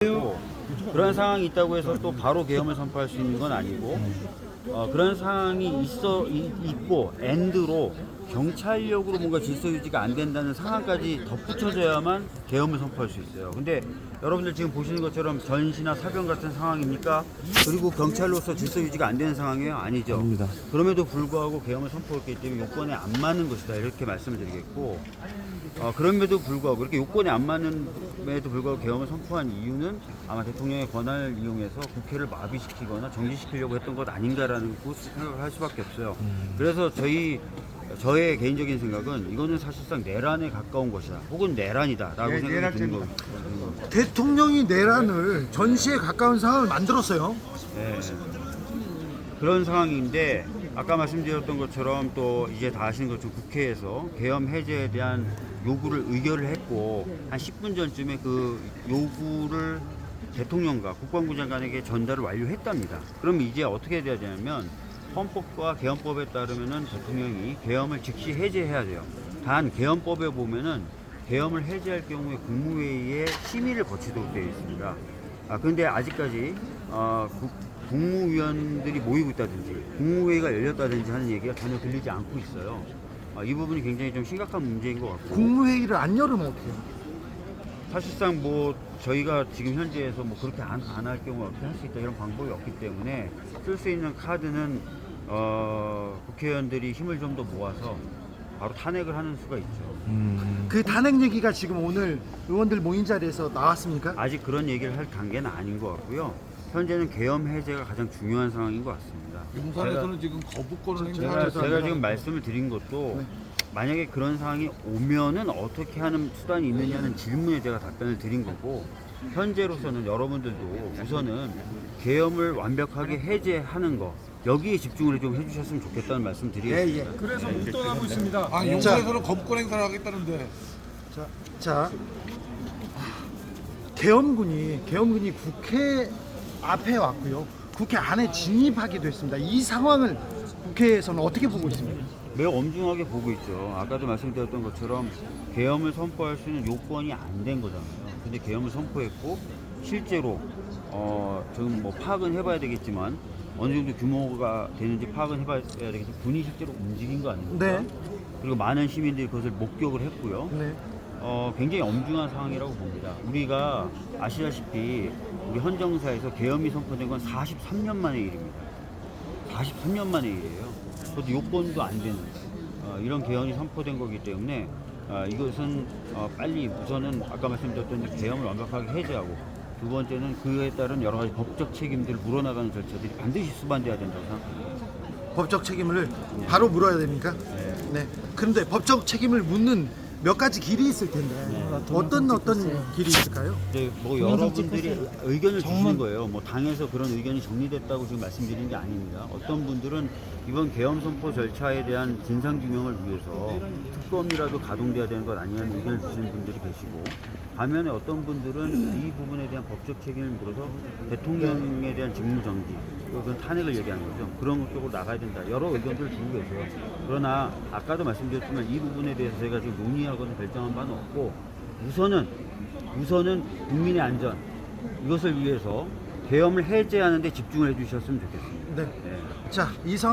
있고, 그런 상황이 있다고 해서 또 바로 계엄을 선포할 수 있는 건 아니고, 그런 상황이 있고 엔드로 경찰력으로 뭔가 질서 유지가 안 된다는 상황까지 덧붙여져야만 계엄을 선포할 수 있어요. 근데 여러분들 지금 보시는 것처럼 전시나 사병 같은 상황입니까? 그리고 경찰로서 질서 유지가 안 되는 상황이에요? 아니죠. 아닙니다. 그럼에도 불구하고 계엄을 선포했기 때문에 요건에 안 맞는 것이다, 이렇게 말씀을 드리겠고, 그럼에도 불구하고 이렇게 요건에 안 맞는에도 불구하고 계엄을 선포한 이유는 아마 대통령의 권한을 이용해서 국회를 마비시키거나 정지시키려고 했던 것 아닌가라는 생각을 할 수밖에 없어요. 그래서 저의 개인적인 생각은 이거는 사실상 내란에 가까운 것이다, 혹은 내란이다라고 생각이 드는 겁니다. 대통령이 내란을 전시에 가까운 상황을 만들었어요. 네. 그런 상황인데 아까 말씀드렸던 것처럼 또 이제 다 아시는 것처럼 국회에서 계엄 해제에 대한 요구를 의결을 했고 한 10분 전쯤에 그 요구를 대통령과 국방부 장관에게 전달을 완료했답니다. 그럼 이제 어떻게 돼야 되냐면 헌법과 계엄법에 따르면은 대통령이 계엄을 즉시 해제해야 돼요. 단 계엄법에 보면은 계엄을 해제할 경우에 국무회의에 심의를 거치도록 되어 있습니다. 그런데 아직까지 국무위원들이 모이고 있다든지 국무회의가 열렸다든지 하는 얘기가 전혀 들리지 않고 있어요. 이 부분이 굉장히 좀 심각한 문제인 것 같고, 국무회의를 안 열으면 어떡해요? 사실상 뭐 저희가 지금 현재에서 뭐 그렇게 안 할 경우 어떻게 할 수 있다 이런 방법이 없기 때문에 쓸 수 있는 카드는 국회의원들이 힘을 좀 더 모아서 바로 탄핵을 하는 수가 있죠. 그 탄핵 얘기가 지금 오늘 의원들 모인 자리에서 나왔습니까? 아직 그런 얘기를 할 단계는 아닌 것 같고요. 현재는 계엄 해제가 가장 중요한 상황인 것 같습니다. 용산에서는 지금 거부권을 제가 행사하는 지금 말씀을 드린 것도 만약에 그런 상황이 오면은 어떻게 하는 수단이 있느냐는 질문에 제가 답변을 드린 거고, 현재로서는 여러분들도 우선은 계엄을 완벽하게 해제하는 거, 여기에 집중을 좀 해주셨으면 좋겠다는 말씀 드리겠습니다. 그래서 못 떠나고 있습니다. 용산에서는 거부권 행사를 하겠다는데. 자, 계엄군이 국회 앞에 왔고요. 국회 안에 진입하기도 했습니다. 이 상황을 국회에서는 어떻게 보고 있습니까? 매우 엄중하게 보고 있죠. 아까도 말씀드렸던 것처럼 계엄을 선포할 수 있는 요건이 안 된 거잖아요. 근데 계엄을 선포했고 실제로 지금 뭐 파악은 해봐야 되겠지만 어느 정도 규모가 되는지 파악은 해봐야 되겠지만 군이 실제로 움직인 거 아닙니까? 네. 그리고 많은 시민들이 그것을 목격을 했고요. 네. 굉장히 엄중한 상황이라고 봅니다. 우리가 아시다시피 우리 헌정사에서 계엄이 선포된 건 43년 만의 일입니다. 43년 만의 일이에요. 그것도 요건도 안 되는 이런 계엄이 선포된 거기 때문에 이것은 빨리 우선은 아까 말씀드렸던 계엄을 완벽하게 해제하고, 두 번째는 그에 따른 여러 가지 법적 책임들을 물어나가는 절차들이 반드시 수반돼야 된다고 생각합니다. 법적 책임을 바로 물어야 됩니까? 네. 그런데 법적 책임을 묻는 몇 가지 길이 있을 텐데 어떤 길이 있을까요? 이제 뭐 여러분들이 의견을 주시는 거예요. 뭐 당에서 그런 의견이 정리됐다고 지금 말씀드리는 게 아닙니다. 어떤 분들은 이번 계엄 선포 절차에 대한 진상 규명을 위해서 특검이라도 가동돼야 되는 것 아니냐는 의견을 주시는 분들이 계시고, 반면에 어떤 분들은 이 부분에 대한 법적 책임을 물어서 대통령에 대한 직무 정지, 그건 탄핵을 얘기하는 거죠. 그런 쪽으로 나가야 된다, 여러 의견들을 주고 계세요. 그러나 아까도 말씀드렸지만 이 부분에 대해서 저희가 지금 논의하거나 결정한 바는 없고, 우선은 국민의 안전, 이것을 위해서 계엄을 해제하는 데 집중을 해주셨으면 좋겠습니다. 네. 자, 이 상황